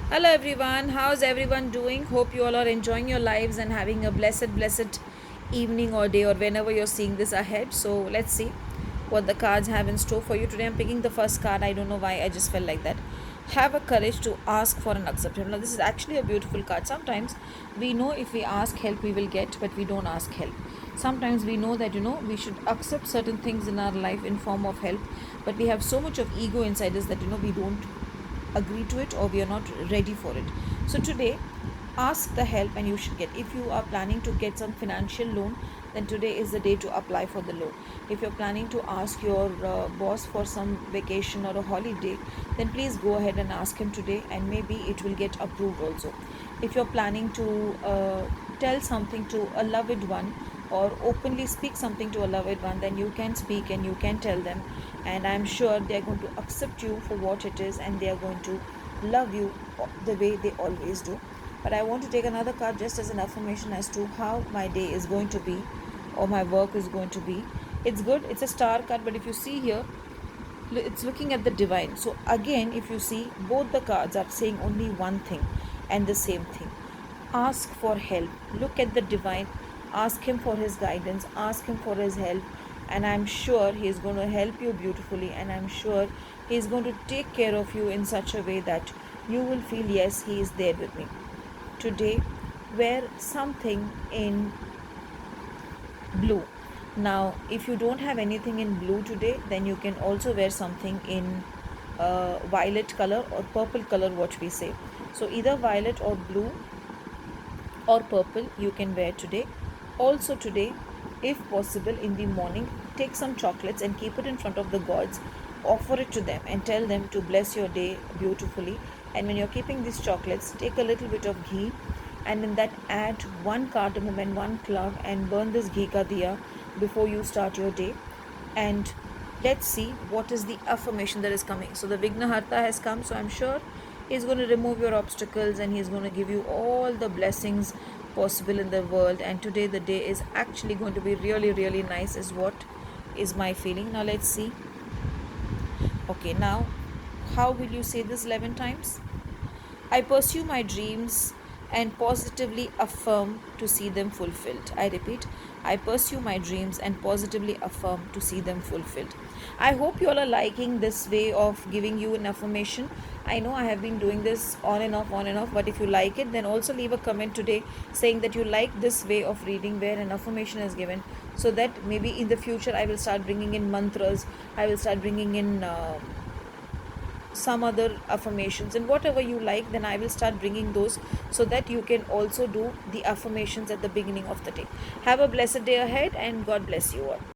Hello everyone, how's everyone doing? Hope you all are enjoying your lives and having a blessed evening or day or whenever you're seeing this ahead. So let's see what the cards have in store for you today. I'm picking the first card. I don't know why, I just felt like that. Have a courage to ask for an acceptance. Now, this is actually a beautiful card. Sometimes we know if we ask help, we will get, but we don't ask help. Sometimes we know that we should accept certain things in our life in form of help, but we have so much of ego inside us that we don't agree to it or we are not ready for it. So today, ask the help and you should get. If you are planning to get some financial loan, then today is the day to apply for the loan. If you're planning to ask your boss for some vacation or a holiday, then please go ahead and ask him today, and maybe it will get approved also. If you're planning to tell something to a loved one or openly speak something to a loved one, then you can speak and you can tell them, and I'm sure they're going to accept you for what it is, and they are going to love you the way they always do. But I want to take another card just as an affirmation as to how my day is going to be or my work is going to be. It's good, it's a star card, but if you see here, it's looking at the divine. So again, if you see, both the cards are saying only one thing and the same thing. Ask for help. Look at the divine. Ask him for his guidance. Ask him for his help. And I'm sure he is going to help you beautifully. And I'm sure he is going to take care of you in such a way that you will feel, yes, he is there with me. Today, wear something in blue. Now, if you don't have anything in blue today, then you can also wear something in violet color or purple color, what we say. So either violet or blue or purple you can wear today. Also today, if possible, in the morning, take some chocolates and keep it in front of the gods. Offer it to them and tell them to bless your day beautifully. And when you're keeping these chocolates, take a little bit of ghee, and in that add one cardamom and one clove, and burn this ghee ka diya before you start your day. And let's see what is the affirmation that is coming. So the Vignaharta has come, so I'm sure he's going to remove your obstacles and he's going to give you all the blessings possible in the world. And today the day is actually going to be really nice, is what is my feeling. Now let's see. Okay, now how will you say this 11 times? I pursue my dreams and positively affirm to see them fulfilled. I repeat, I pursue my dreams and positively affirm to see them fulfilled. I hope you all are liking this way of giving you an affirmation. I know I have been doing this on and off, but if you like it, then also leave a comment today saying that you like this way of reading where an affirmation is given, so that maybe in the future I will start bringing in mantras, I will start bringing in some other affirmations, and whatever you like, then I will start bringing those, so that you can also do the affirmations at the beginning of the day. Have a blessed day ahead, and God bless you all.